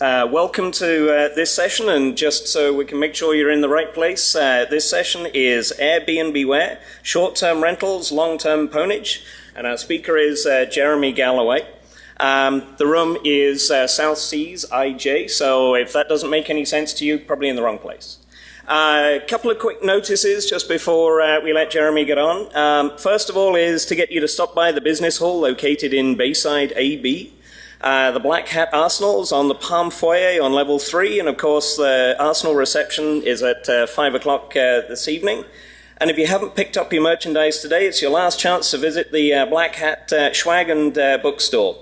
Welcome to this session, and just so we can make sure you're in the right place, this session is AirBnBeware, short-term rentals, long-term Pwnage, and our speaker is Jeremy Galloway. The room is South Seas IJ, so if that doesn't make any sense to you, probably in the wrong place. A couple of quick notices just before we let Jeremy get on. First of all is to get you to stop by the business hall located in Bayside AB. The Black Hat Arsenal's on the Palm Foyer on level 3, and of course the Arsenal reception is at 5 o'clock this evening. And if you haven't picked up your merchandise today, it's your last chance to visit the Black Hat Schwag and bookstore.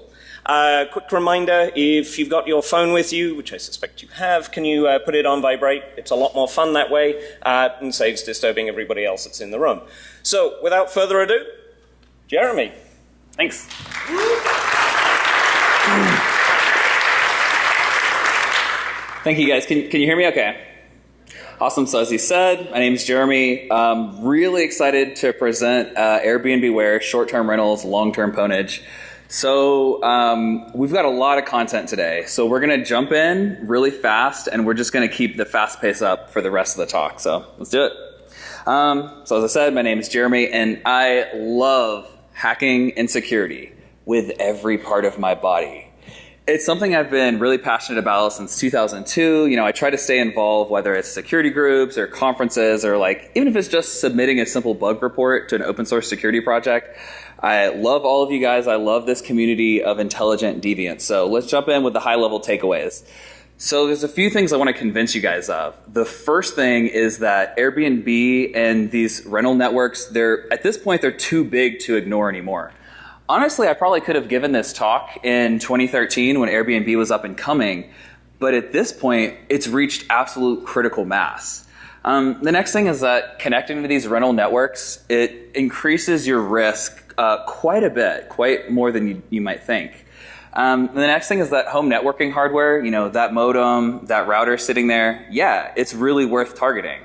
Quick reminder, if you've got your phone with you, which I suspect you have, can you put it on vibrate? It's a lot more fun that way, and saves disturbing everybody else that's in the room. So, without further ado, Jeremy. Thanks. Thank you, guys. Can you hear me okay? Awesome. So as he said, my name is Jeremy. I'm really excited to present AirBnBeware, short-term rentals, long-term Pwnage. So we've got a lot of content today. So we're going to jump in really fast, and we're just going to keep the fast pace up for the rest of the talk. So let's do it. So as I said, my name is Jeremy, and I love hacking and security with every part of my body. It's something I've been really passionate about since 2002. You know, I try to stay involved, whether it's security groups or conferences, or like, even if it's just submitting a simple bug report to an open source security project. I love all of you guys. I love this community of intelligent deviants. So let's jump in with the high level takeaways. So there's a few things I want to convince you guys of. The first thing is that Airbnb and these rental networks, at this point, they're too big to ignore anymore. Honestly, I probably could have given this talk in 2013 when Airbnb was up and coming, but at this point, it's reached absolute critical mass. The next thing is that connecting to these rental networks, it increases your risk quite a bit, quite more than you might think. The next thing is that home networking hardware, you know, that modem, that router sitting there, yeah, it's really worth targeting.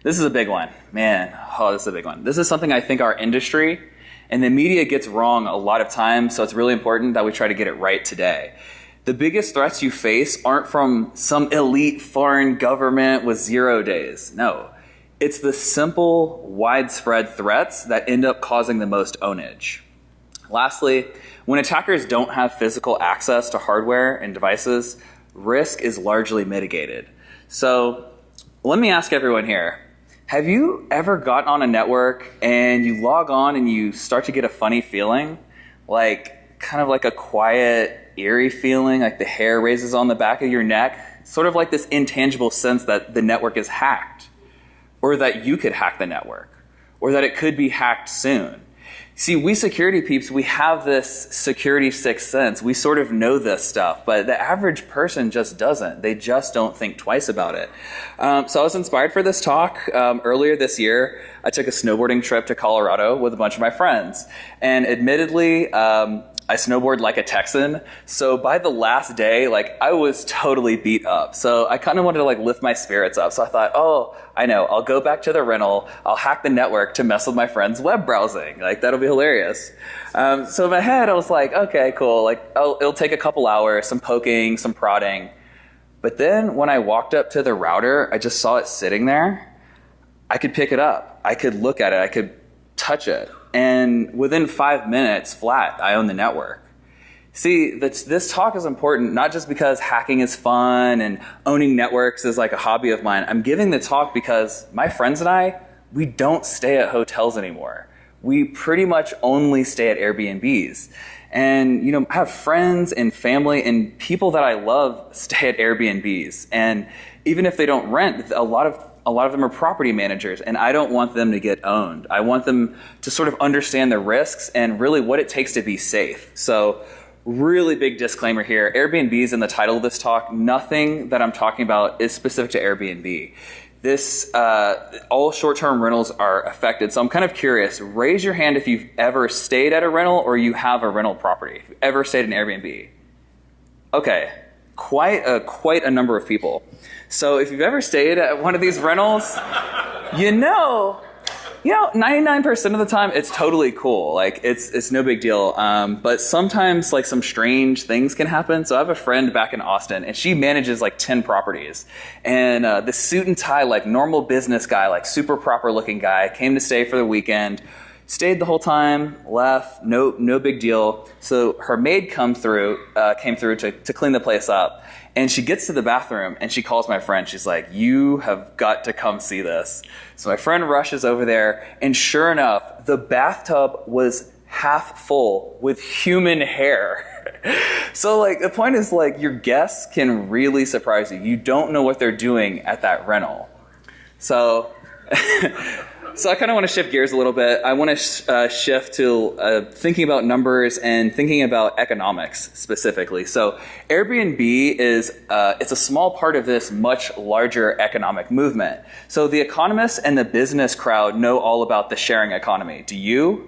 This is a big one. Man, this is a big one. This is something I think our industry and the media gets wrong a lot of times, so it's really important that we try to get it right today. The biggest threats you face aren't from some elite foreign government with 0 days. No, it's the simple, widespread threats that end up causing the most ownage. Lastly, when attackers don't have physical access to hardware and devices, risk is largely mitigated. So let me ask everyone here, have you ever gotten on a network and you log on and you start to get a funny feeling? Like, kind of like a quiet, eerie feeling, like the hair raises on the back of your neck? Sort of like this intangible sense that the network is hacked, or that you could hack the network, or that it could be hacked soon. See, we security peeps, we have this security sixth sense. We sort of know this stuff, but the average person just doesn't. They just don't think twice about it. So I was inspired for this talk. Earlier this year, I took a snowboarding trip to Colorado with a bunch of my friends. And admittedly, I snowboard like a Texan. So by the last day, I was totally beat up. So I kind of wanted to lift my spirits up. So I thought, oh, I know, I'll go back to the rental. I'll hack the network to mess with my friends' web browsing. That'll be hilarious. So in my head, I was like, okay, cool. It'll take a couple hours, some poking, some prodding. But then when I walked up to the router, I just saw it sitting there. I could pick it up. I could look at it. I could touch it. And within 5 minutes, flat, I own the network. See, this talk is important, not just because hacking is fun and owning networks is like a hobby of mine. I'm giving the talk because my friends and I, we don't stay at hotels anymore. We pretty much only stay at Airbnbs. And, I have friends and family and people that I love stay at Airbnbs. And even if they don't rent, a lot of them are property managers, and I don't want them to get owned. I want them to sort of understand the risks and really what it takes to be safe. So really big disclaimer here. Airbnb is in the title of this talk. Nothing that I'm talking about is specific to Airbnb. All short-term rentals are affected. So I'm kind of curious. Raise your hand if you've ever stayed at a rental or you have a rental property. If you've ever stayed in Airbnb. Okay, quite a number of people. So if you've ever stayed at one of these rentals, you know 99% of the time, it's totally cool. Like, it's no big deal. But sometimes, like, some strange things can happen. So I have a friend back in Austin, and she manages, like, 10 properties. And the suit and tie, like, normal business guy, like, super proper-looking guy, came to stay for the weekend, stayed the whole time, left, no big deal. So her maid came through to clean the place up. And she gets to the bathroom, and she calls my friend. She's like, you have got to come see this. So my friend rushes over there, and sure enough, the bathtub was half full with human hair. So, like, the point is, like, your guests can really surprise you. You don't know what they're doing at that rental. So... So I kind of want to shift gears a little bit. I want to shift to thinking about numbers and thinking about economics specifically. So Airbnb is it's a small part of this much larger economic movement. So the economists and the business crowd know all about the sharing economy. Do you?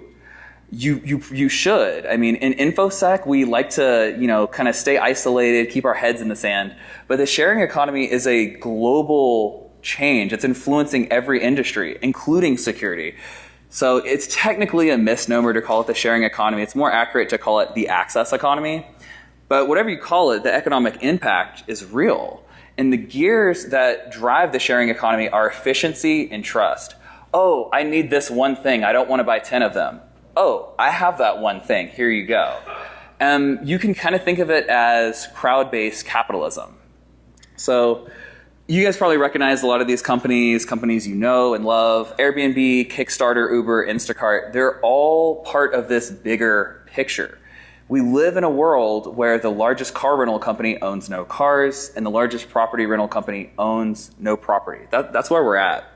You should. I mean, in InfoSec, we like to, kind of stay isolated, keep our heads in the sand. But the sharing economy is a global change. It's influencing every industry, including security. So it's technically a misnomer to call it the sharing economy. It's more accurate to call it the access economy. But whatever you call it, the economic impact is real. And the gears that drive the sharing economy are efficiency and trust. Oh, I need this one thing. I don't want to buy 10 of them. Oh, I have that one thing. Here you go. You can kind of think of it as crowd-based capitalism. So you guys probably recognize a lot of these companies you know and love. Airbnb, Kickstarter, Uber, Instacart, they're all part of this bigger picture. We live in a world where the largest car rental company owns no cars and the largest property rental company owns no property. That's where we're at.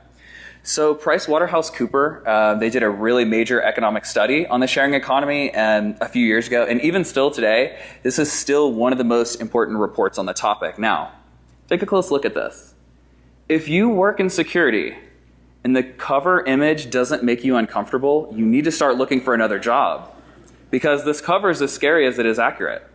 So PricewaterhouseCoopers, they did a really major economic study on the sharing economy a few years ago. And even still today, this is still one of the most important reports on the topic. Now, take a close look at this. If you work in security and the cover image doesn't make you uncomfortable, you need to start looking for another job because this cover is as scary as it is accurate.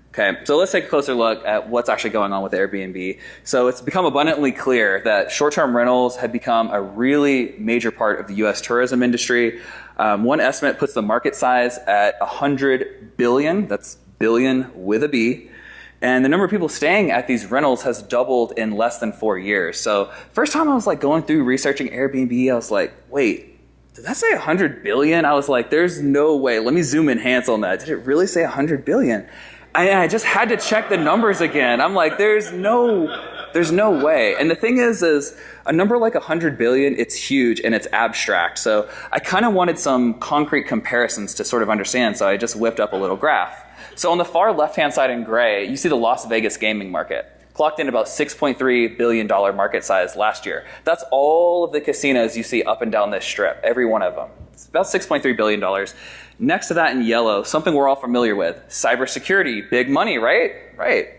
Okay, so let's take a closer look at what's actually going on with Airbnb. So it's become abundantly clear that short-term rentals have become a really major part of the US tourism industry. One estimate puts the market size at 100 billion, that's billion with a B. And the number of people staying at these rentals has doubled in less than 4 years. So first time I was like going through researching Airbnb, I was like, wait, did that say 100 billion? I was like, there's no way. Let me zoom enhance on that. Did it really say 100 billion? I just had to check the numbers again. I'm like, there's no way. And the thing is a number like 100 billion, it's huge and it's abstract. So I kind of wanted some concrete comparisons to sort of understand. So I just whipped up a little graph. So on the far left-hand side in gray, you see the Las Vegas gaming market. Clocked in about $6.3 billion market size last year. That's all of the casinos you see up and down this strip, every one of them. It's about $6.3 billion. Next to that in yellow, something we're all familiar with, cybersecurity, big money, right? Right.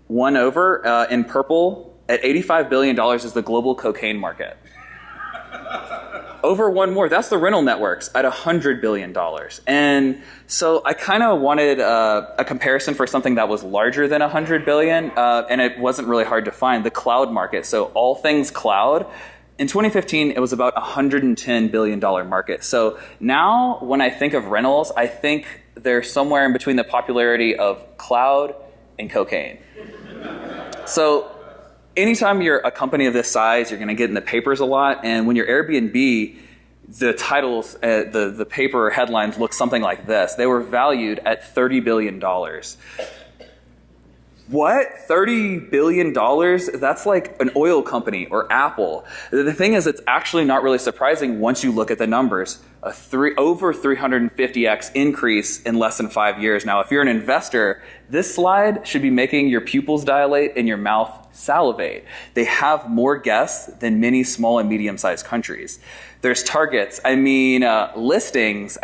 One over in purple at $85 billion is the global cocaine market. Over one more, that's the rental networks at $100 billion. And so I kind of wanted a comparison for something that was larger than $100 billion, and it wasn't really hard to find, the cloud market. So all things cloud. In 2015, it was about $110 billion market. So now when I think of rentals, I think they're somewhere in between the popularity of cloud and cocaine. So anytime you're a company of this size, you're going to get in the papers a lot. And when you're Airbnb, the titles, the paper headlines look something like this. They were valued at $30 billion. What? $30 billion? That's like an oil company or Apple. The thing is, it's actually not really surprising once you look at the numbers. Over 350x increase in less than 5 years. Now, if you're an investor, this slide should be making your pupils dilate and your mouth salivate. They have more guests than many small and medium-sized countries. There's targets. Listings.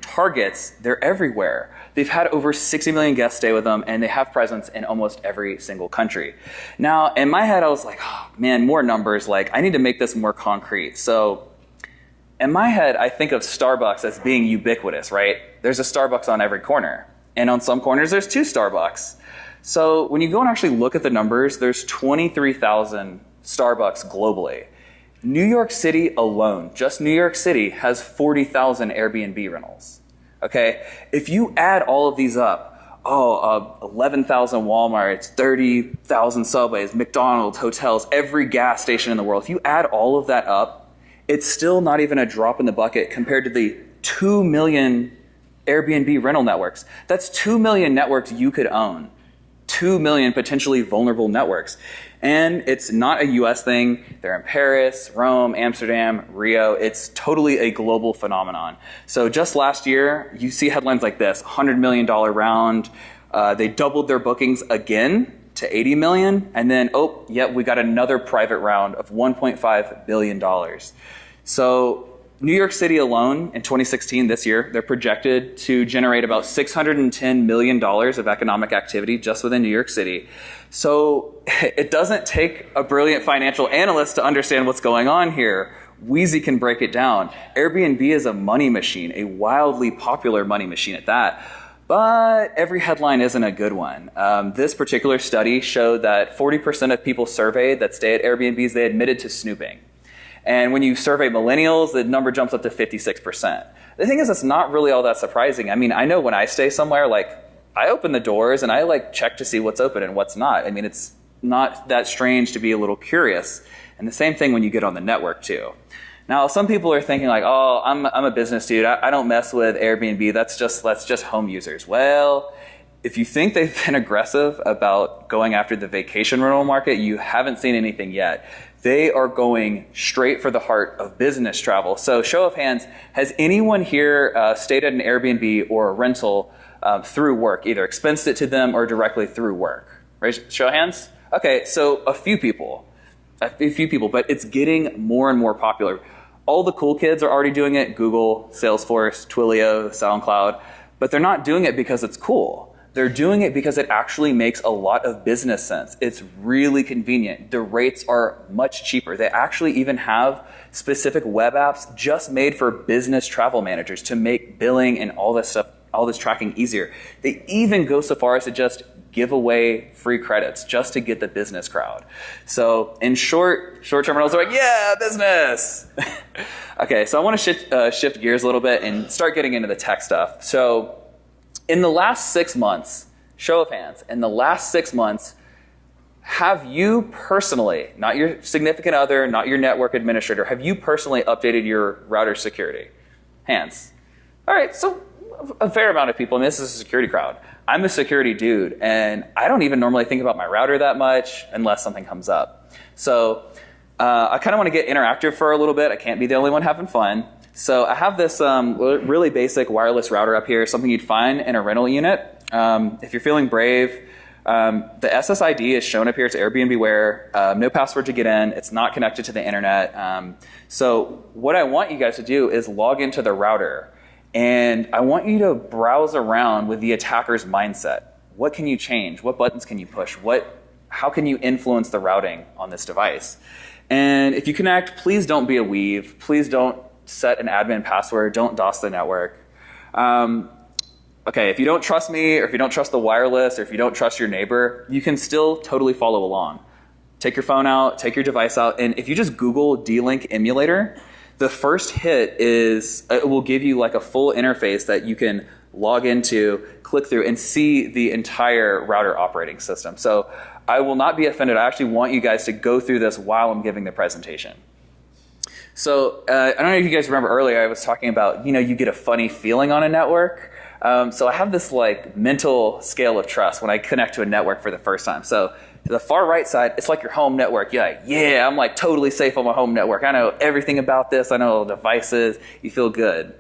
Targets. They're everywhere. They've had over 60 million guests stay with them, and they have presence in almost every single country. Now, in my head, I was like, oh, man, more numbers. Like, I need to make this more concrete. So in my head, I think of Starbucks as being ubiquitous, right? There's a Starbucks on every corner. And on some corners, there's 2 Starbucks. So when you go and actually look at the numbers, there's 23,000 Starbucks globally. New York City alone, just New York City, has 40,000 Airbnb rentals. Okay? If you add all of these up, 11,000 Walmarts, 30,000 Subways, McDonald's, hotels, every gas station in the world, if you add all of that up, it's still not even a drop in the bucket compared to the 2 million Airbnb rental networks. That's 2 million networks you could own. 2 million potentially vulnerable networks. And it's not a US thing. They're in Paris, Rome, Amsterdam, Rio. It's totally a global phenomenon. So just last year, you see headlines like this, $100 million round. They doubled their bookings again to 80 million. And then, we got another private round of $1.5 billion. So New York City alone in 2016, this year, they're projected to generate about $610 million of economic activity just within New York City. So it doesn't take a brilliant financial analyst to understand what's going on here. Wheezy can break it down. Airbnb is a money machine, a wildly popular money machine at that. But every headline isn't a good one. This particular study showed that 40% of people surveyed that stay at Airbnbs, they admitted to snooping. And when you survey millennials, the number jumps up to 56%. The thing is, it's not really all that surprising. I mean, I know when I stay somewhere, I open the doors and I check to see what's open and what's not. I mean, it's not that strange to be a little curious. And the same thing when you get on the network too. Now, some people are thinking I'm a business dude. I don't mess with Airbnb. That's just home users. Well, if you think they've been aggressive about going after the vacation rental market, you haven't seen anything yet. They are going straight for the heart of business travel. So show of hands, has anyone here stayed at an Airbnb or a rental through work, either expensed it to them or directly through work? Show of hands? Okay, so a few people, but it's getting more and more popular. All the cool kids are already doing it, Google, Salesforce, Twilio, SoundCloud, but they're not doing it because it's cool. They're doing it because it actually makes a lot of business sense. It's really convenient. The rates are much cheaper. They actually even have specific web apps just made for business travel managers to make billing and all this stuff, all this tracking easier. They even go so far as to just give away free credits just to get the business crowd. So in short-term rentals are yeah, business. Okay, so I want to shift gears a little bit and start getting into the tech stuff. So in the last 6 months, show of hands, in the last 6 months, have you personally, not your significant other, not your network administrator, have you personally updated your router security? Hands. All right, so a fair amount of people, and this is a security crowd. I'm a security dude, and I don't even normally think about my router that much unless something comes up. So I kind of want to get interactive for a little bit. I can't be the only one having fun. So I have this really basic wireless router up here, something you'd find in a rental unit. If you're feeling brave, the SSID is shown up here. It's AirBnBeware. No password to get in. It's not connected to the internet. So what I want you guys to do is log into the router. And I want you to browse around with the attacker's mindset. What can you change? What buttons can you push? How can you influence the routing on this device? And if you connect, please don't be a weave. Please don't set an admin password. Don't DOS the network. Okay, if you don't trust me, or if you don't trust the wireless, or if you don't trust your neighbor, you can still totally follow along. Take your phone out, take your device out, and if you just Google D-Link emulator, the first hit is, it will give you like a full interface that you can log into, click through, and see the entire router operating system. So I will not be offended. I actually want you guys to go through this while I'm giving the presentation. So I don't know if you guys remember earlier, I was talking about, you get a funny feeling on a network. So I have this mental scale of trust when I connect to a network for the first time. So to the far right side, it's like your home network. You're like, yeah, I'm totally safe on my home network. I know everything about this. I know all the devices. You feel good.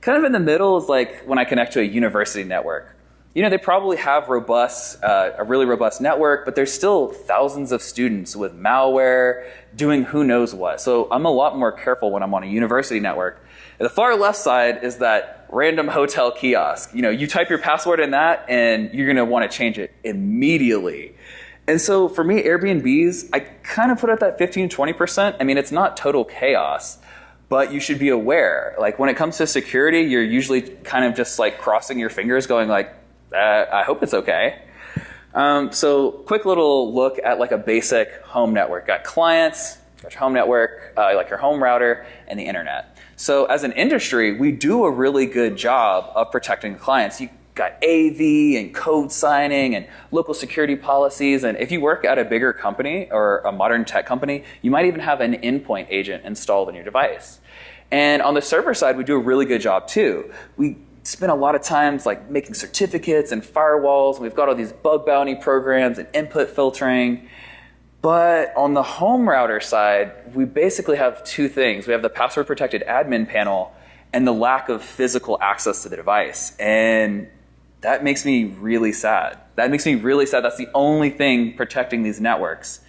Kind of in the middle is like when I connect to a university network. They probably have a really robust network, but there's still thousands of students with malware doing who knows what. So I'm a lot more careful when I'm on a university network. And the far left side is that random hotel kiosk. You type your password in that, and you're going to want to change it immediately. And so for me, Airbnbs, I kind of put at that 15-20%. I mean, it's not total chaos, but you should be aware. When it comes to security, you're usually kind of just crossing your fingers going I hope it's okay. So quick little look at a basic home network. Got clients, got your home network, like your home router, and the internet. So as an industry, we do a really good job of protecting clients. You got AV and code signing and local security policies. And if you work at a bigger company or a modern tech company, you might even have an endpoint agent installed in your device. And on the server side, we do a really good job too. We spend a lot of times like making certificates and firewalls. And we've got all these bug bounty programs and input filtering. But on the home router side, we basically have two things. We have the password protected admin panel and the lack of physical access to the device. And that makes me really sad. That's the only thing protecting these networks.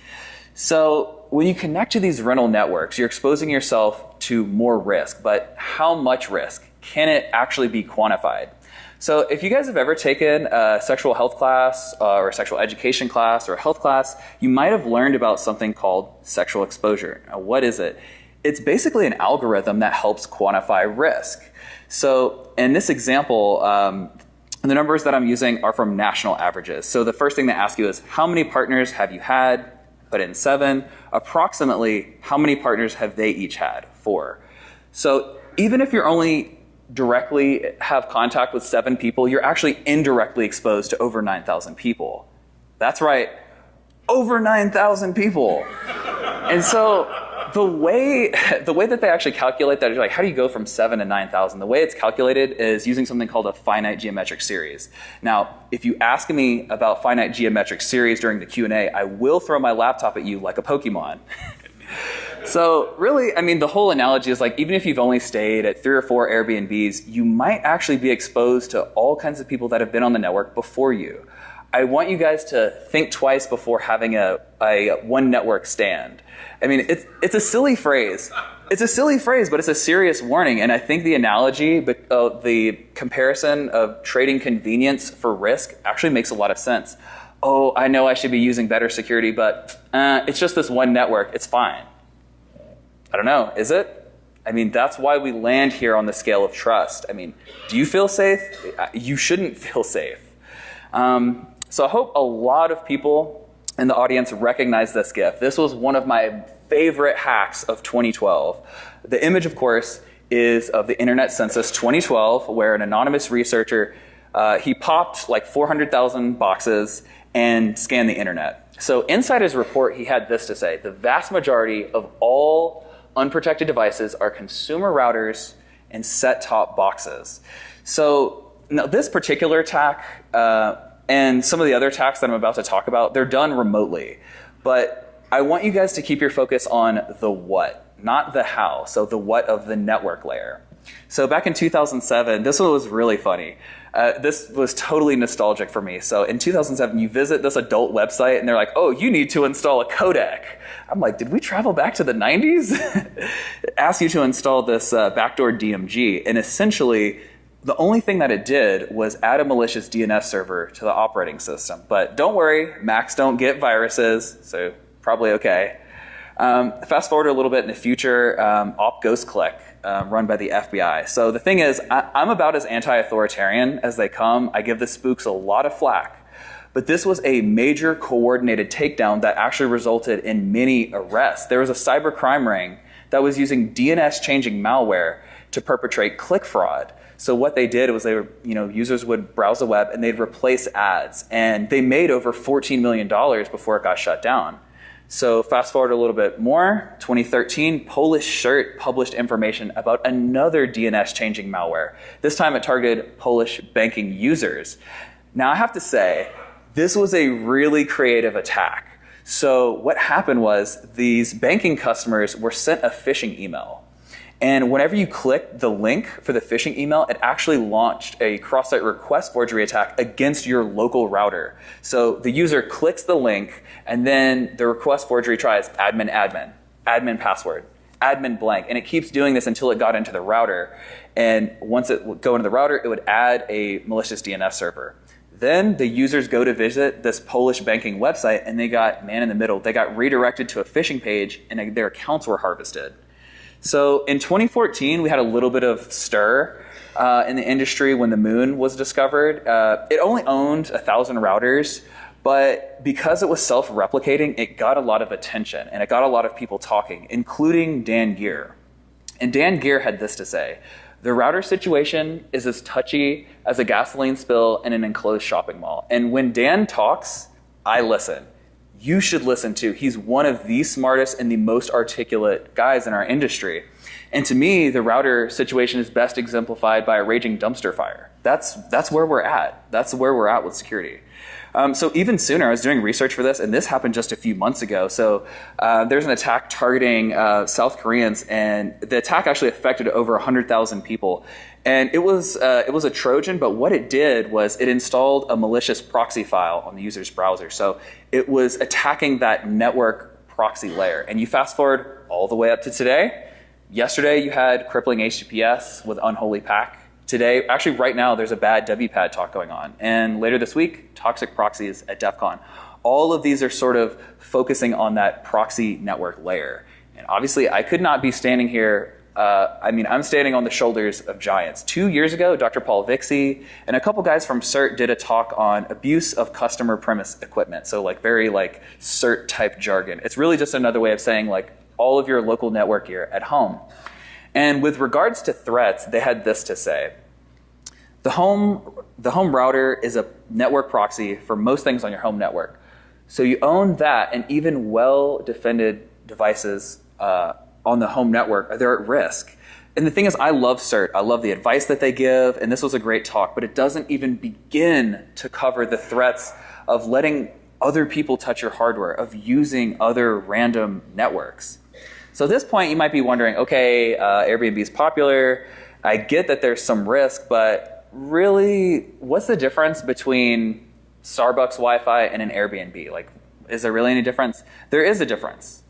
So when you connect to these rental networks, you're exposing yourself to more risk. But how much risk? Can it actually be quantified? So if you guys have ever taken a sexual health class or a sexual education class or a health class, you might have learned about something called sexual exposure. Now, what is it? It's basically an algorithm that helps quantify risk. So in this example, the numbers that I'm using are from national averages. So the first thing they ask you is, how many partners have you had? Put in 7. Approximately, how many partners have they each had? 4. So even if you're only directly have contact with 7 people, you're actually indirectly exposed to over 9,000 people. That's right, over 9,000 people. And so the way that they actually calculate that is like, how do you go from 7 to 9,000? The way it's calculated is using something called a finite geometric series. Now, if you ask me about finite geometric series during the Q&A, I will throw my laptop at you like a Pokemon. So really, I mean, the whole analogy is like, even if you've only stayed at 3 or 4 Airbnbs, you might actually be exposed to all kinds of people that have been on the network before you. I want you guys to think twice before having a one network stand. I mean, it's a silly phrase. It's a silly phrase, but it's a serious warning. And I think the analogy, the comparison of trading convenience for risk actually makes a lot of sense. Oh, I know I should be using better security, but it's just this one network. It's fine. I don't know, is it? I mean, that's why we land here on the scale of trust. I mean, do you feel safe? You shouldn't feel safe. So I hope a lot of people in the audience recognize this GIF. This was one of my favorite hacks of 2012. The image, of course, is of the Internet Census 2012, where an anonymous researcher, he popped like 400,000 boxes and scanned the internet. So inside his report, he had this to say: the vast majority of all unprotected devices are consumer routers and set-top boxes. So now this particular attack and some of the other attacks that I'm about to talk about, they're done remotely. But I want you guys to keep your focus on the what, not the how. So the what of the network layer. So back in 2007, this one was really funny. This was totally nostalgic for me. So in 2007, you visit this adult website and they're like, oh, you need to install a codec. I'm like, did we travel back to the 90s? It asks you to install this backdoor DMG. And essentially, the only thing that it did was add a malicious DNS server to the operating system. But don't worry, Macs don't get viruses, so probably okay. Fast forward a little bit in the future, Op Ghost Click, run by the FBI. So the thing is, I'm about as anti-authoritarian as they come. I give the spooks a lot of flack. But this was a major coordinated takedown that actually resulted in many arrests. There was a cybercrime ring that was using DNS-changing malware to perpetrate click fraud. So what they did was they were, users would browse the web and they'd replace ads. And they made over $14 million before it got shut down. So fast forward a little bit more, 2013, Polish Shirt published information about another DNS-changing malware. This time it targeted Polish banking users. Now I have to say, this was a really creative attack. So what happened was these banking customers were sent a phishing email. And whenever you click the link for the phishing email, it actually launched a cross-site request forgery attack against your local router. So the user clicks the link, and then the request forgery tries admin, password, admin blank. And it keeps doing this until it got into the router. And once it would go into the router, it would add a malicious DNS server. Then the users go to visit this Polish banking website, and they got man in the middle. They got redirected to a phishing page, and their accounts were harvested. So in 2014, we had a little bit of stir in the industry when the moon was discovered. It only owned 1,000 routers, But because it was self-replicating, it got a lot of attention, and it got a lot of people talking, including Dan Geer. And Dan Geer had this to say: "The router situation is as touchy as a gasoline spill in an enclosed shopping mall." And when Dan talks, I listen. You should listen too. He's one of the smartest and the most articulate guys in our industry. And to me, the router situation is best exemplified by a raging dumpster fire. That's where we're at. That's where we're at with security. So even sooner, I was doing research for this, and this happened just a few months ago. So there's an attack targeting South Koreans, and the attack actually affected over 100,000 people. And it was a Trojan, but what it did was it installed a malicious proxy file on the user's browser. So it was attacking that network proxy layer. And you fast forward all the way up to today. Yesterday, you had crippling HTTPS with unholy pack. Today, actually right now, there's a bad WPAD talk going on. And later this week, toxic proxies at DEF CON. All of these are sort of focusing on that proxy network layer. And obviously, I could not be standing here. I'm standing on the shoulders of giants. 2 years ago, Dr. Paul Vixie and a couple guys from CERT did a talk on abuse of customer premise equipment. So very CERT type jargon. It's really just another way of saying all of your local network gear at home. And with regards to threats, they had this to say: the home router is a network proxy for most things on your home network. So you own that, and even well-defended devices on the home network, they're at risk. And the thing is, I love CERT. I love the advice that they give, and this was a great talk, but it doesn't even begin to cover the threats of letting other people touch your hardware, of using other random networks. So at this point, you might be wondering, okay, Airbnb is popular. I get that there's some risk, but really, what's the difference between Starbucks Wi-Fi and an Airbnb? Is there really any difference? There is a difference.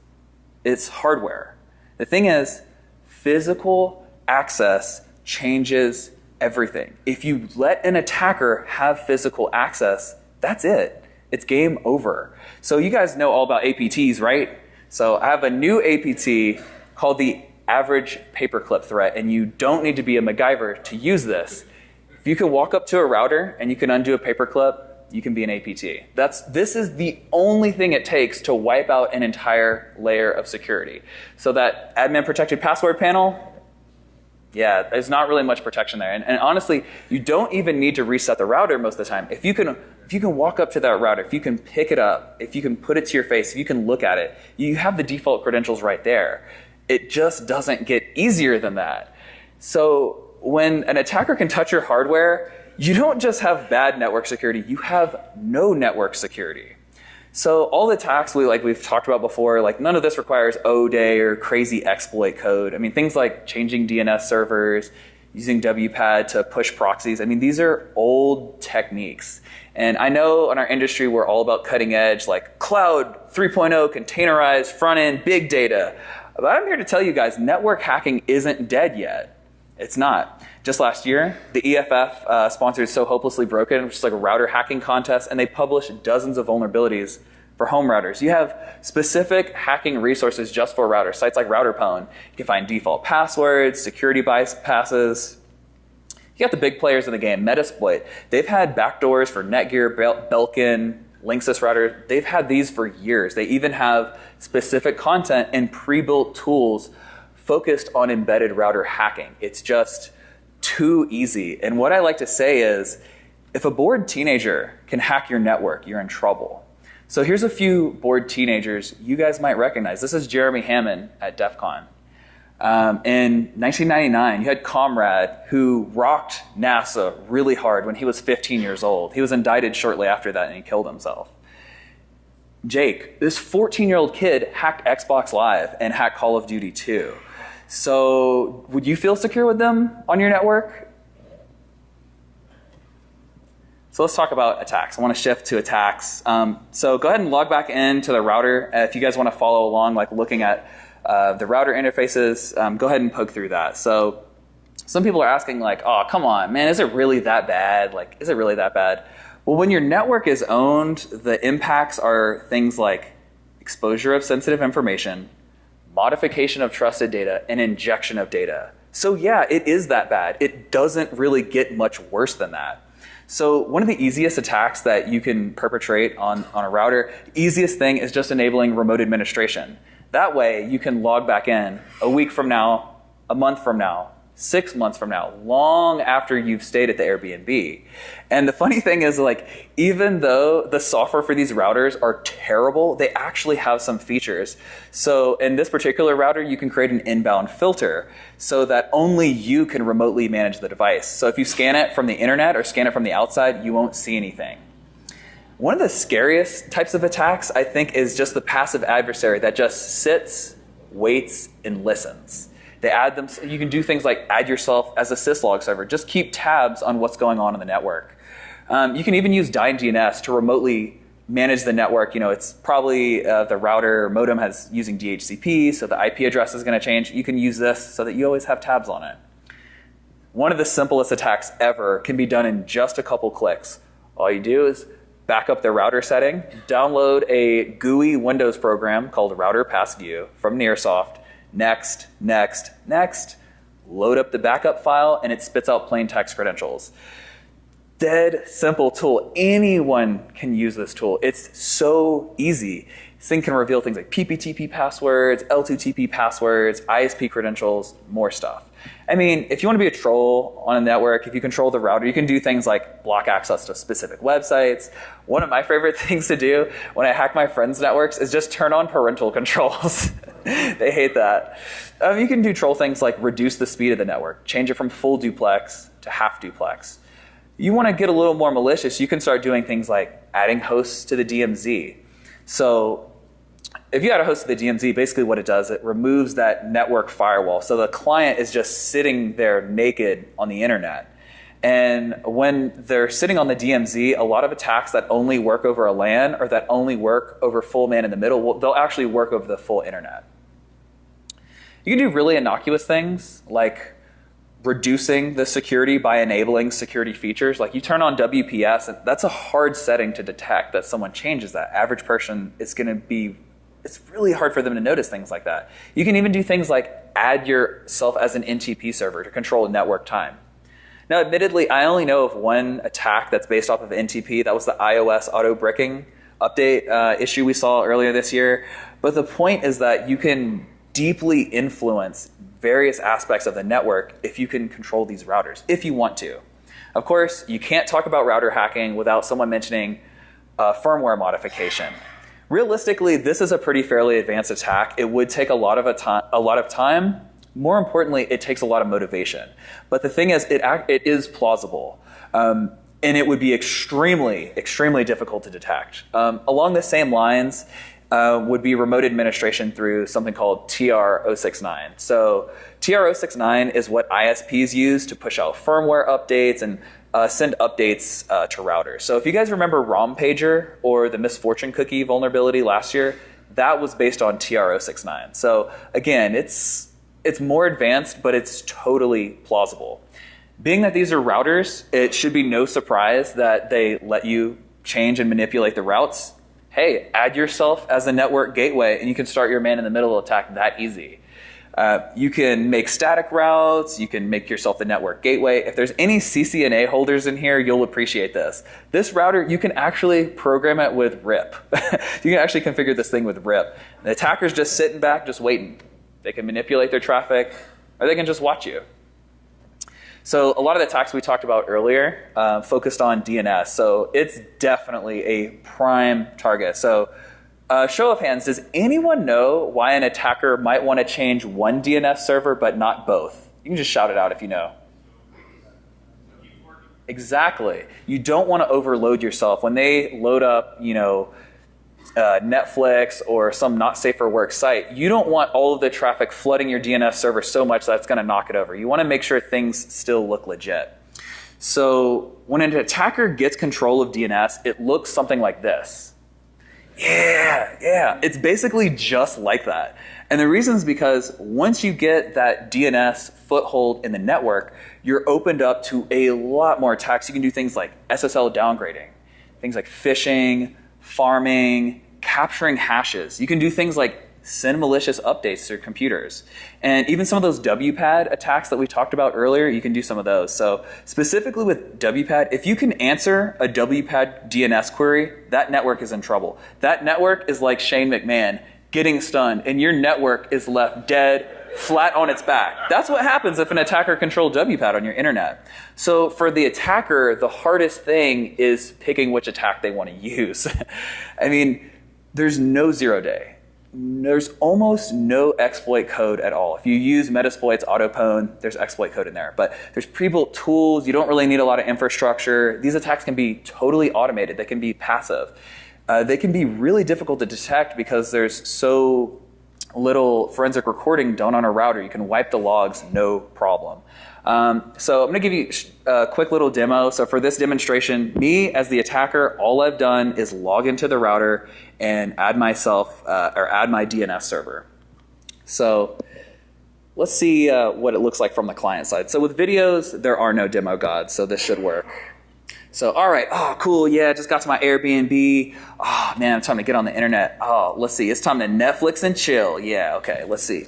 It's hardware. The thing is, physical access changes everything. If you let an attacker have physical access, that's it. It's game over. So you guys know all about APTs, right? So I have a new APT called the average paperclip threat, and you don't need to be a MacGyver to use this. If you can walk up to a router and you can undo a paperclip, you can be an APT. This is the only thing it takes to wipe out an entire layer of security. So that admin protected password panel, yeah, there's not really much protection there. And honestly, you don't even need to reset the router most of the time. If you can walk up to that router, if you can pick it up, if you can put it to your face, if you can look at it, you have the default credentials right there. It just doesn't get easier than that. So when an attacker can touch your hardware, you don't just have bad network security, you have no network security. So all the attacks we've talked about before, none of this requires O-Day or crazy exploit code. Things like changing DNS servers, using WPAD to push proxies. These are old techniques. And I know in our industry, we're all about cutting edge, cloud 3.0, containerized, front end, big data. But I'm here to tell you guys, network hacking isn't dead yet. It's not. Just last year, the EFF sponsored So Hopelessly Broken, which is a router hacking contest, and they published dozens of vulnerabilities for home routers. You have specific hacking resources just for routers, sites like RouterPwn. You can find default passwords, security bypasses. You got the big players in the game, Metasploit. They've had backdoors for Netgear, Belkin, Linksys router. They've had these for years. They even have specific content and pre-built tools focused on embedded router hacking. It's just too easy. And what I like to say is, if a bored teenager can hack your network, you're in trouble. So here's a few bored teenagers you guys might recognize. This is Jeremy Hammond at DEF CON. In 1999, you had Comrade, who rocked NASA really hard when he was 15 years old. He was indicted shortly after that, and he killed himself. Jake, this 14-year-old kid, hacked Xbox Live and hacked Call of Duty 2. So would you feel secure with them on your network? So let's talk about attacks. I want to shift to attacks. So go ahead and log back into the router. If you guys want to follow along, looking at the router interfaces, go ahead and poke through that. So some people are asking oh, come on, man, is it really that bad? Is it really that bad? Well, when your network is owned, the impacts are things like exposure of sensitive information, modification of trusted data, and injection of data. So yeah, it is that bad. It doesn't really get much worse than that. So one of the easiest attacks that you can perpetrate on a router, easiest thing is just enabling remote administration. That way you can log back in a week from now, a month from now, 6 months from now, long after you've stayed at the Airbnb. And the funny thing is, like, even though the software for these routers are terrible, they actually have some features. So in this particular router, you can create an inbound filter so that only you can remotely manage the device. So if you scan it from the internet or scan it from the outside, you won't see anything. One of the scariest types of attacks, I think, is just the passive adversary that just sits, waits, and listens. They add them. You can do things like add yourself as a syslog server. Just keep tabs on what's going on in the network. You can even use dying DNS to remotely manage the network. It's probably the router or modem has using DHCP, so the IP address is going to change. You can use this so that you always have tabs on it. One of the simplest attacks ever can be done in just a couple clicks. All you do is back up the router setting, download a GUI Windows program called Router Pass View from Nearsoft. Next, next, next, load up the backup file, and it spits out plain text credentials. Dead simple tool. Anyone can use this tool. It's so easy. This thing can reveal things like PPTP passwords, L2TP passwords, ISP credentials, more stuff. I mean, if you want to be a troll on a network, if you control the router, you can do things like block access to specific websites. One of my favorite things to do when I hack my friends' networks is just turn on parental controls. They hate that. You can do troll things like reduce the speed of the network, change it from full duplex to half duplex. You want to get a little more malicious, you can start doing things like adding hosts to the DMZ. So if you add a host to the DMZ, basically what it does, it removes that network firewall. So the client is just sitting there naked on the internet. And when they're sitting on the DMZ, a lot of attacks that only work over a LAN or that only work over full man in the middle, they'll actually work over the full internet. You can do really innocuous things like reducing the security by enabling security features. Like you turn on WPS, and that's a hard setting to detect that someone changes that. Average person is going to be, it's really hard for them to notice things like that. You can even do things like add yourself as an NTP server to control network time. Now, admittedly, I only know of one attack that's based off of NTP. That was the iOS auto bricking update issue we saw earlier this year. But the point is that you can deeply influence various aspects of the network if you can control these routers, if you want to. Of course, you can't talk about router hacking without someone mentioning firmware modification. Realistically, this is a pretty fairly advanced attack. It would take a lot of time. More importantly, it takes a lot of motivation. But the thing is, it is plausible. And it would be extremely, extremely difficult to detect. Along the same lines would be remote administration through something called TR069. So TR069 is what ISPs use to push out firmware updates and send updates to routers. So if you guys remember ROM Pager or the Misfortune Cookie vulnerability last year, that was based on TR069. So again, it's more advanced, but it's totally plausible. Being that these are routers, it should be no surprise that they let you change and manipulate the routes. Hey, add yourself as a network gateway, and you can start your man-in-the-middle attack that easy. You can make static routes. You can make yourself the network gateway. If there's any CCNA holders in here, you'll appreciate this. This router, you can actually program it with RIP. You can actually configure this thing with RIP. The attacker's just sitting back, just waiting. They can manipulate their traffic, or they can just watch you. So a lot of the attacks we talked about earlier focused on DNS. So it's definitely a prime target. So show of hands, does anyone know why an attacker might want to change one DNS server but not both? You can just shout it out if you know. Exactly. You don't want to overload yourself. When they load up, Netflix or some not safe for work site, you don't want all of the traffic flooding your DNS server so much that it's going to knock it over. You want to make sure things still look legit. So when an attacker gets control of DNS, it looks something like this. Yeah. It's basically just like that. And the reason is because once you get that DNS foothold in the network, you're opened up to a lot more attacks. You can do things like SSL downgrading, things like phishing, farming, capturing hashes. You can do things like send malicious updates to your computers. And even some of those WPAD attacks that we talked about earlier, you can do some of those. So specifically with WPAD, if you can answer a WPAD DNS query, that network is in trouble. That network is like Shane McMahon getting stunned, and your network is left dead, flat on its back. That's what happens if an attacker controlled WPAD on your internet. So for the attacker, the hardest thing is picking which attack they want to use. I mean, there's no 0-day. There's almost no exploit code at all. If you use Metasploit's AutoPwn, there's exploit code in there. But there's pre-built tools. You don't really need a lot of infrastructure. These attacks can be totally automated. They can be passive. They can be really difficult to detect because there's so little forensic recording done on a router. You can wipe the logs, no problem. So I'm going to give you a quick little demo. So for this demonstration, me as the attacker, all I've done is log into the router and add myself or add my DNS server. So let's see what it looks like from the client side. So with videos, there are no demo gods, so this should work. So, all right, oh, cool, yeah, just got to my Airbnb. Oh, man, it's time to get on the internet. Oh, let's see, it's time to Netflix and chill. Yeah, okay, let's see.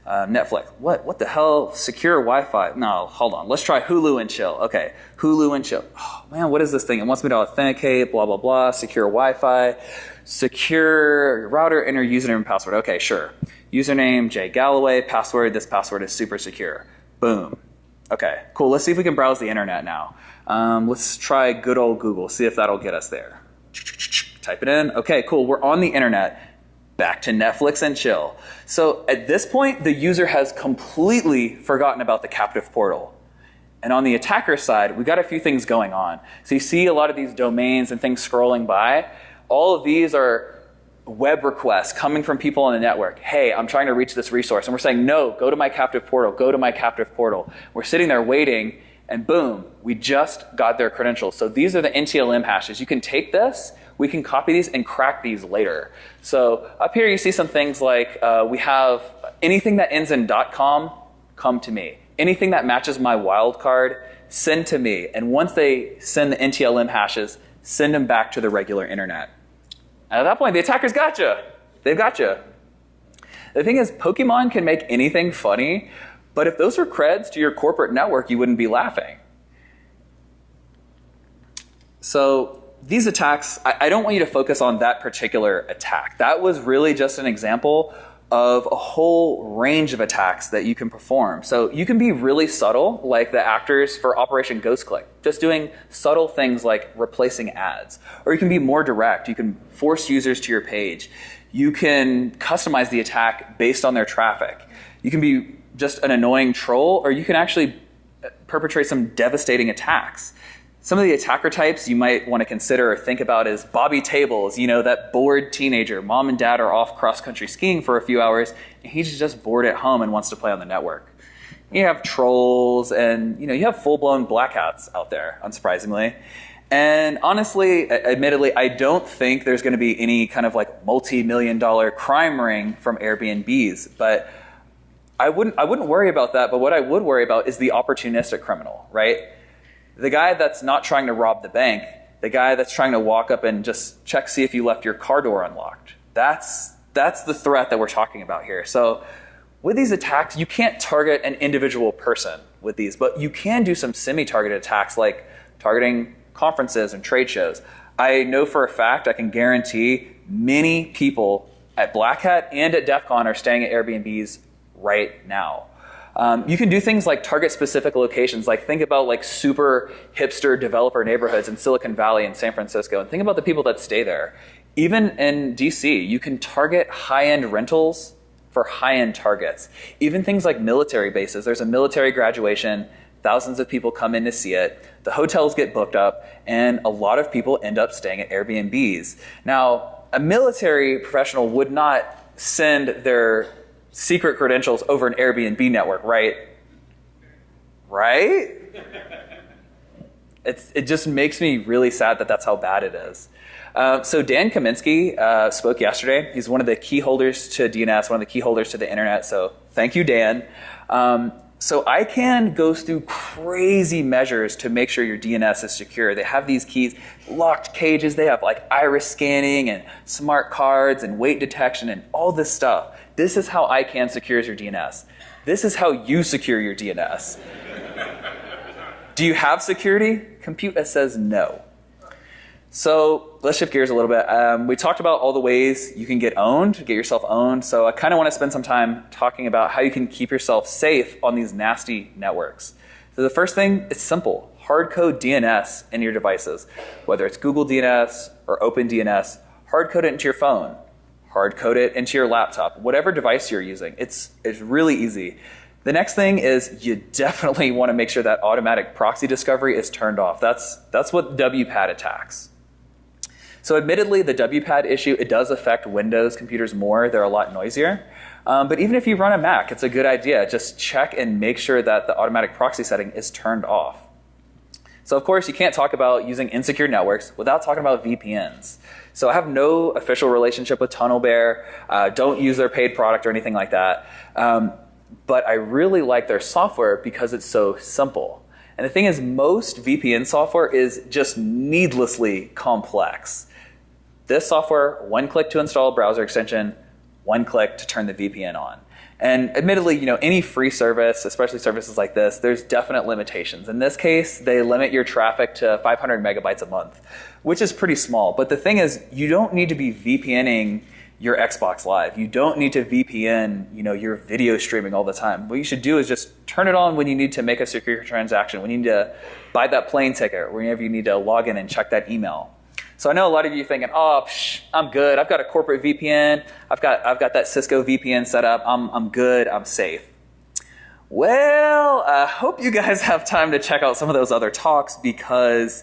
Netflix, what the hell? Secure Wi-Fi. No, hold on, let's try Hulu and chill. Okay, Hulu and chill. Oh, man, what is this thing? It wants me to authenticate, blah, blah, blah, secure Wi-Fi, secure router, enter username and password. Okay, sure. Username, Jay Galloway, password, this password is super secure. Boom. Okay, cool, let's see if we can browse the internet now. Let's try good old Google, see if that'll get us there. Type it in. Okay, cool, we're on the internet. Back to Netflix and chill. So at this point, the user has completely forgotten about the captive portal. And on the attacker side, we got a few things going on. So you see a lot of these domains and things scrolling by. All of these are web requests coming from people on the network. Hey, I'm trying to reach this resource. And we're saying, no, go to my captive portal, go to my captive portal. We're sitting there waiting, and boom, we just got their credentials. So these are the NTLM hashes. You can take this, we can copy these and crack these later. So up here you see some things like we have anything that ends in .com, come to me. Anything that matches my wildcard, send to me. And once they send the NTLM hashes, send them back to the regular internet. And at that point, the attackers got you. They've got you. The thing is, Pokemon can make anything funny, but if those were creds to your corporate network, you wouldn't be laughing. So these attacks, I don't want you to focus on that particular attack. That was really just an example of a whole range of attacks that you can perform. So you can be really subtle, like the actors for Operation Ghost Click, just doing subtle things like replacing ads. Or you can be more direct. You can force users to your page. You can customize the attack based on their traffic. You can be just an annoying troll, or you can actually perpetrate some devastating attacks. Some of the attacker types you might want to consider or think about is Bobby Tables, you know, that bored teenager. Mom and dad are off cross-country skiing for a few hours, and he's just bored at home and wants to play on the network. You have trolls, and you have full-blown black hats out there, unsurprisingly. And honestly, admittedly, I don't think there's going to be any kind of like multi-million-dollar crime ring from Airbnbs, but I wouldn't worry about that. But what I would worry about is the opportunistic criminal, right? The guy that's not trying to rob the bank, the guy that's trying to walk up and just check, see if you left your car door unlocked. That's the threat that we're talking about here. So with these attacks, you can't target an individual person with these, but you can do some semi-targeted attacks like targeting conferences and trade shows. I know for a fact, I can guarantee many people at Black Hat and at DEF CON are staying at Airbnbs right now. You can do things like target specific locations, like think about like super hipster developer neighborhoods in Silicon Valley and San Francisco, and think about the people that stay there. Even in DC, you can target high-end rentals for high-end targets. Even things like military bases. There's a military graduation, thousands of people come in to see it, the hotels get booked up, and a lot of people end up staying at Airbnbs. Now, a military professional would not send their secret credentials over an Airbnb network, right? Right? It just makes me really sad that that's how bad it is. So Dan Kaminsky spoke yesterday. He's one of the key holders to DNS, one of the key holders to the internet. So thank you, Dan. So ICANN goes through crazy measures to make sure your DNS is secure. They have these keys, locked cages, they have like iris scanning and smart cards and weight detection and all this stuff. This is how ICANN secures your DNS. This is how you secure your DNS. Do you have security? Compute says no. So let's shift gears a little bit. We talked about all the ways you can get owned, get yourself owned. So I kind of want to spend some time talking about how you can keep yourself safe on these nasty networks. So the first thing is simple. Hard code DNS in your devices. Whether it's Google DNS or OpenDNS, hard code it into your phone. Hard code it into your laptop. Whatever device you're using. It's really easy. The next thing is you definitely want to make sure that automatic proxy discovery is turned off. That's what WPAD attacks. So admittedly, the WPAD issue, it does affect Windows computers more. They're a lot noisier. But even if you run a Mac, it's a good idea. Just check and make sure that the automatic proxy setting is turned off. So of course, you can't talk about using insecure networks without talking about VPNs. So I have no official relationship with TunnelBear. Don't use their paid product or anything like that. But I really like their software because it's so simple. And the thing is, most VPN software is just needlessly complex. This software, one click to install a browser extension, one click to turn the VPN on. And admittedly, any free service, especially services like this, there's definite limitations. In this case, they limit your traffic to 500 megabytes a month, which is pretty small. But the thing is, you don't need to be VPNing your Xbox Live. You don't need to VPN, your video streaming all the time. What you should do is just turn it on when you need to make a secure transaction, when you need to buy that plane ticket, or whenever you need to log in and check that email. So I know a lot of you thinking, I'm good. I've got a corporate VPN. I've got that Cisco VPN set up. I'm good. I'm safe. Well, I hope you guys have time to check out some of those other talks because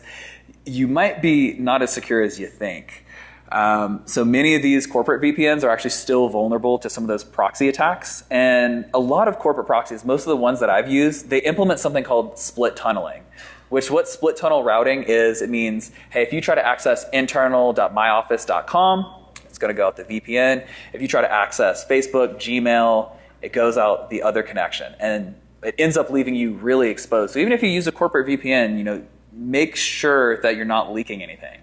you might be not as secure as you think. So many of these corporate VPNs are actually still vulnerable to some of those proxy attacks. And a lot of corporate proxies, most of the ones that I've used, they implement something called split tunneling. What split tunnel routing is, it means, hey, if you try to access internal.myoffice.com, it's going to go out the VPN. If you try to access Facebook, Gmail, it goes out the other connection. And it ends up leaving you really exposed. So even if you use a corporate VPN, make sure that you're not leaking anything.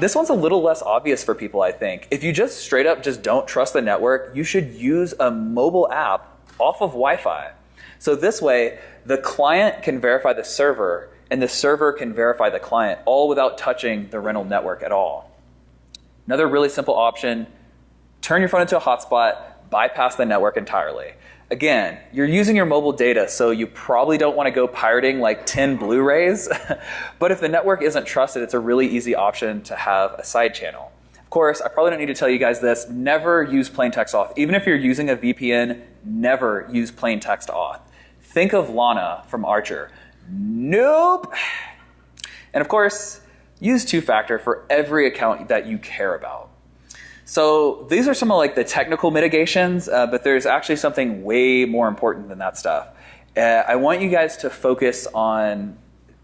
This one's a little less obvious for people, I think. If you just straight up just don't trust the network, you should use a mobile app off of Wi-Fi. So this way, the client can verify the server, and the server can verify the client, all without touching the rental network at all. Another really simple option, turn your phone into a hotspot, bypass the network entirely. Again, you're using your mobile data, so you probably don't want to go pirating like 10 Blu-rays. But if the network isn't trusted, it's a really easy option to have a side channel. Of course, I probably don't need to tell you guys this, never use plain text auth. Even if you're using a VPN, never use plain text auth. Think of Lana from Archer. Nope. And of course, use two-factor for every account that you care about. So these are some of the technical mitigations, but there's actually something way more important than that stuff. I want you guys to focus on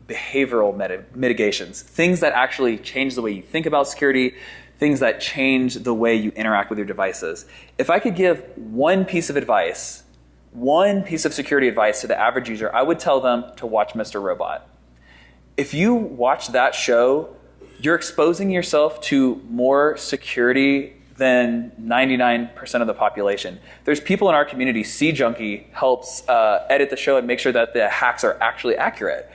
behavioral mitigations, things that actually change the way you think about security, things that change the way you interact with your devices. If I could give one piece of advice, one piece of security advice to the average user, I would tell them to watch Mr. Robot. If you watch that show, you're exposing yourself to more security than 99% of the population. There's people in our community, Sea Junkie helps edit the show and make sure that the hacks are actually accurate.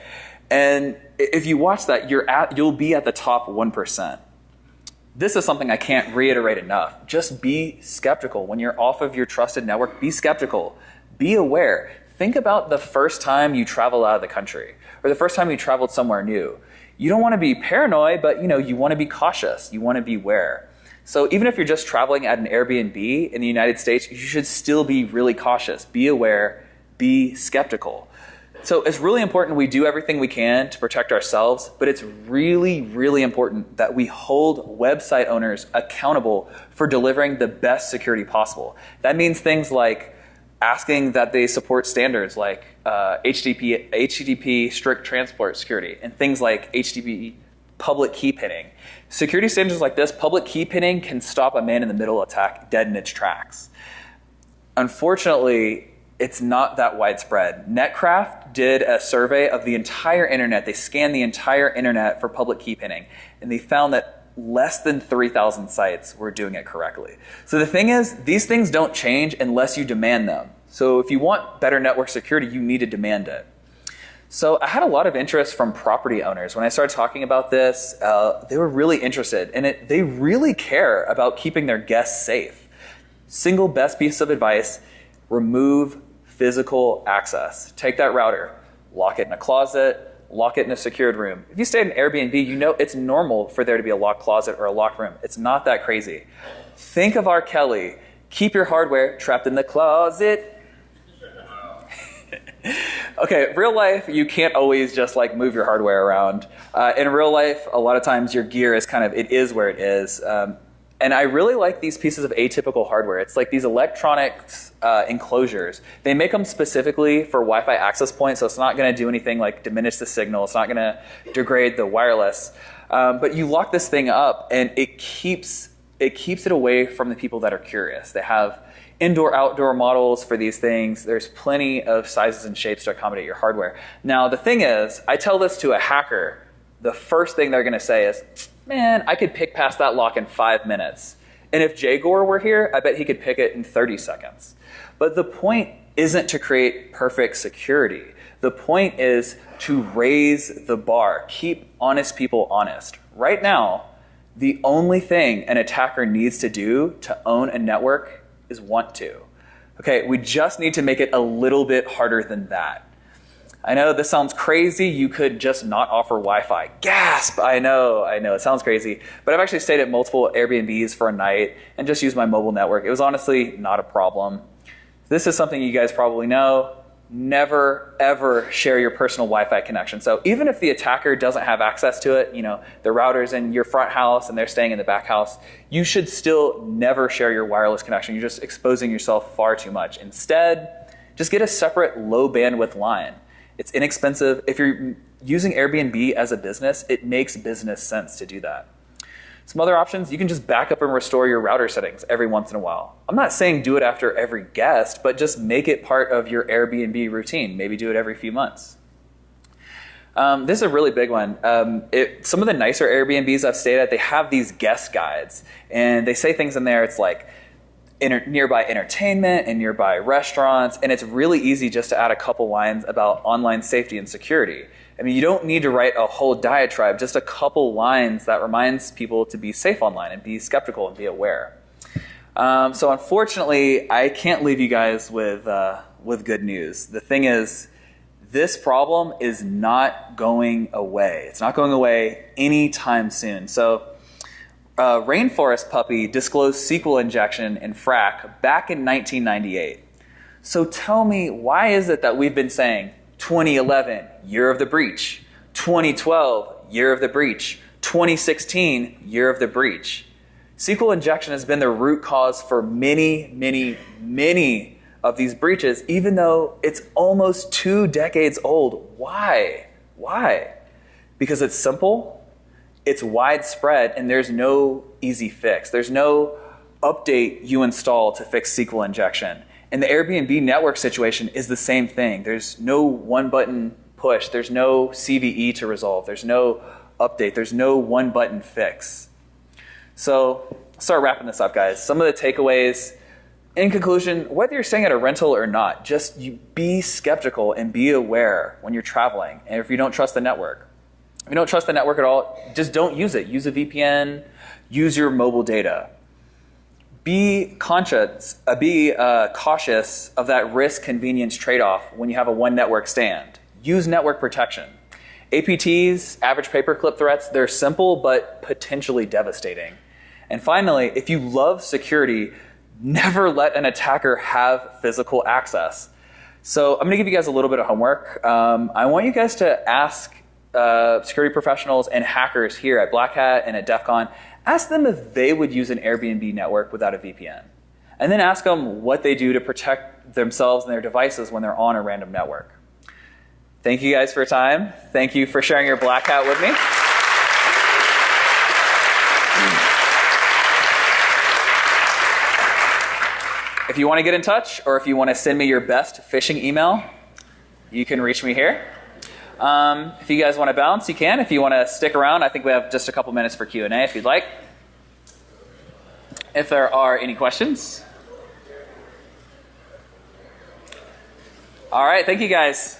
And if you watch that, you'll be at the top 1%. This is something I can't reiterate enough. Just be skeptical. When you're off of your trusted network, be skeptical. Be aware. Think about the first time you travel out of the country or the first time you traveled somewhere new. You don't want to be paranoid, but you want to be cautious. You want to beware. So even if you're just traveling at an Airbnb in the United States, you should still be really cautious. Be aware. Be skeptical. So it's really important we do everything we can to protect ourselves, but it's really, really important that we hold website owners accountable for delivering the best security possible. That means things like asking that they support standards like HTTP strict transport security and things like HTTP public key pinning. Security standards like this, public key pinning can stop a man-in-the-middle attack dead in its tracks. Unfortunately, it's not that widespread. Netcraft did a survey of the entire internet. They scanned the entire internet for public key pinning, and they found that less than 3,000 sites were doing it correctly. So the thing is, these things don't change unless you demand them. So if you want better network security, you need to demand it. So I had a lot of interest from property owners. When I started talking about this, they were really interested, and they really care about keeping their guests safe. Single best piece of advice: remove physical access. Take that router, lock it in a closet, lock it in a secured room. If you stay in an Airbnb, you know it's normal for there to be a locked closet or a locked room. It's not that crazy. Think of R. Kelly. Keep your hardware trapped in the closet. Okay, real life, you can't always just like move your hardware around. In real life, a lot of times your gear is it is where it is. And I really like these pieces of atypical hardware. It's like these electronics enclosures. They make them specifically for Wi-Fi access points, so it's not going to do anything like diminish the signal. It's not going to degrade the wireless. But you lock this thing up, and it keeps it away from the people that are curious. They have indoor-outdoor models for these things. There's plenty of sizes and shapes to accommodate your hardware. Now, the thing is, I tell this to a hacker, the first thing they're going to say is, man, I could pick past that lock in 5 minutes. And if Jay Gore were here, I bet he could pick it in 30 seconds. But the point isn't to create perfect security. The point is to raise the bar. Keep honest people honest. Right now, the only thing an attacker needs to do to own a network is want to. Okay, we just need to make it a little bit harder than that. I know this sounds crazy. You could just not offer Wi-Fi. Gasp! I know, it sounds crazy. But I've actually stayed at multiple Airbnbs for a night and just used my mobile network. It was honestly not a problem. This is something you guys probably know. Never, ever share your personal Wi-Fi connection. So even if the attacker doesn't have access to it, the router's in your front house and they're staying in the back house, you should still never share your wireless connection. You're just exposing yourself far too much. Instead, just get a separate low bandwidth line. It's inexpensive. If you're using Airbnb as a business, it makes business sense to do that. Some other options, you can just back up and restore your router settings every once in a while. I'm not saying do it after every guest, but just make it part of your Airbnb routine. Maybe do it every few months. This is a really big one. Some of the nicer Airbnbs I've stayed at, they have these guest guides. And they say things in there, it's like nearby entertainment and nearby restaurants. And it's really easy just to add a couple lines about online safety and security. I mean, you don't need to write a whole diatribe, just a couple lines that reminds people to be safe online and be skeptical and be aware. So unfortunately, I can't leave you guys with good news. The thing is, this problem is not going away. It's not going away anytime soon. So Rainforest Puppy disclosed SQL injection in Frack back in 1998. So tell me, why is it that we've been saying 2011, year of the breach, 2012, year of the breach, 2016, year of the breach? SQL injection has been the root cause for many, many, many of these breaches, even though it's almost 2 decades old. Why? Why? Because it's simple, it's widespread, and there's no easy fix. There's no update you install to fix SQL injection. And the Airbnb network situation is the same thing. There's no one-button push. There's no CVE to resolve. There's no update. There's no one-button fix. So I'll start wrapping this up, guys. Some of the takeaways. In conclusion, whether you're staying at a rental or not, just be skeptical and be aware when you're traveling. And if you don't trust the network. If you don't trust the network at all, just don't use it. Use a VPN. Use your mobile data. Be cautious of that risk-convenience trade-off when you have a one-network stand. Use network protection. APTs, average paperclip threats, they're simple but potentially devastating. And finally, if you love security, never let an attacker have physical access. So I'm going to give you guys a little bit of homework. I want you guys to ask security professionals and hackers here at Black Hat and at DEF CON, ask them if they would use an Airbnb network without a VPN. And then ask them what they do to protect themselves and their devices when they're on a random network. Thank you guys for your time. Thank you for sharing your Black Hat with me. If you want to get in touch, or if you want to send me your best phishing email, you can reach me here. If you guys want to bounce, you can. If you want to stick around, I think we have just a couple minutes for Q&A if you'd like. If there are any questions. All right, thank you guys.